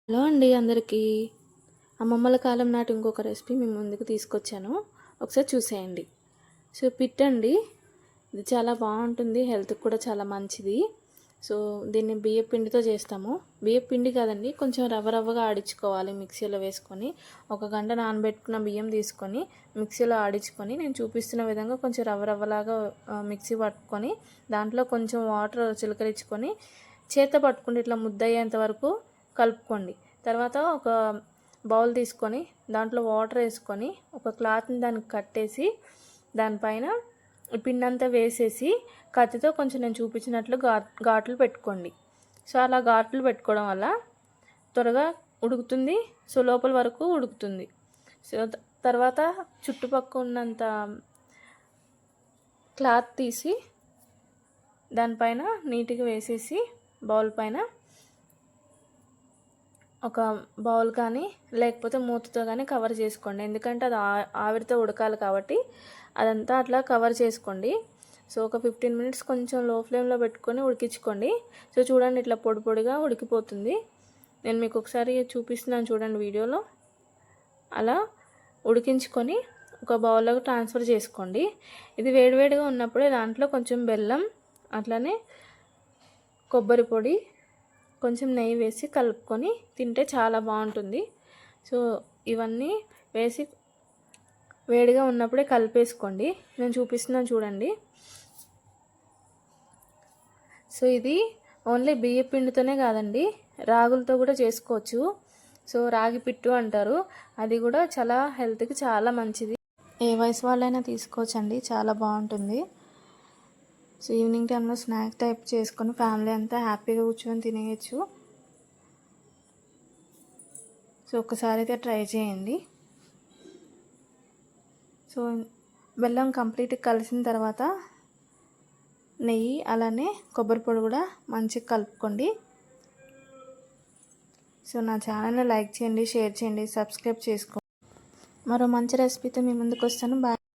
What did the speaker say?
Hello అండి అందరికీ. అమ్మమ్మల కాలం నాటి ఇంకొక రెసిపీ మీ ముందుకు తీసుకొచ్చాను. ఒకసారి చూసేయండి. సో పిట్ అండి, ఇది చాలా బాగుంటుంది, హెల్త్కి కూడా చాలా మంచిది. సో దీన్ని బియ్యం పిండితో చేస్తాము. బియ్యం పిండి కాదండి, కొంచెం రవ్వగా ఆడించుకోవాలి. మిక్సీలో వేసుకొని 1 గంట నానబెట్టుకున్న బియ్యం తీసుకొని మిక్సీలో ఆడించుకొని నేను చూపిస్తున్న విధంగా కొంచెం రవ్వలాగా మిక్సీ పట్టుకొని దాంట్లో కొంచెం వాటర్ చిలకరించుకొని చేత పట్టుకుంటే ఇట్లా ముద్దయ్యేంత వరకు కలుపుకోండి. తర్వాత ఒక బౌల్ తీసుకొని దాంట్లో వాటర్ వేసుకొని ఒక క్లాత్ని దానికి కట్టేసి దానిపైన పిండి అంతా వేసేసి కత్తితో కొంచెం నేను చూపించినట్లు ఘాట్లు పెట్టుకోండి. సో అలా ఘాట్లు పెట్టుకోవడం వల్ల త్వరగా ఉడుకుతుంది. సో లోపల వరకు ఉడుకుతుంది. సో తర్వాత చుట్టుపక్కల ఉన్నంత క్లాత్ తీసి దానిపైన నీట్గా వేసేసి బౌల్ పైన ఒక బౌల్ కానీ లేకపోతే మూతతో కానీ కవర్ చేసుకోండి. ఎందుకంటే అది ఆవిరితో ఉడకాలి కాబట్టి అదంతా అట్లా కవర్ చేసుకోండి. సో ఒక 15 మినిట్స్ కొంచెం లో ఫ్లేమ్లో పెట్టుకొని ఉడికించుకోండి. సో చూడండి, ఇట్లా పొడిగా ఉడికిపోతుంది. నేను మీకు ఒకసారి చూపిస్తున్నాను చూడండి వీడియోలో. అలా ఉడికించుకొని ఒక బౌల్లోకి ట్రాన్స్ఫర్ చేసుకోండి. ఇది వేడివేడిగా ఉన్నప్పుడే దాంట్లో కొంచెం బెల్లం, అట్లనే కొబ్బరి పొడి, కొంచెం నెయ్యి వేసి కలుపుకొని తింటే చాలా బాగుంటుంది. సో ఇవన్నీ వేసి వేడిగా ఉన్నప్పుడే కలిపేసుకోండి. నేను చూపిస్తున్నాను చూడండి. సో ఇది ఓన్లీ బియ్య పిండితోనే కాదండి, రాగులతో కూడా చేసుకోవచ్చు. సో రాగి పిట్టు అంటారు, అది కూడా చాలా హెల్త్కి చాలా మంచిది. ఏ వయసు వాళ్ళైనా తీసుకోవచ్చండి, చాలా బాగుంటుంది. సో ఈవినింగ్ టైంలో స్నాక్ టైప్ చేసుకొని ఫ్యామిలీ అంతా హ్యాపీగా కూర్చొని తినేయచ్చు. సో ఒక్కసారి అయితే ట్రై చేయండి. సో బెల్లం కంప్లీట్గా కలిసిన తర్వాత నెయ్యి అలానే కొబ్బరి పొడి కూడా మంచిగా కలుపుకోండి. సో నా ఛానల్ని లైక్ చేయండి, షేర్ చేయండి, సబ్స్క్రైబ్ చేసుకోండి. మరో మంచి రెసిపీతో మీ ముందుకు వస్తాను. బాయ్.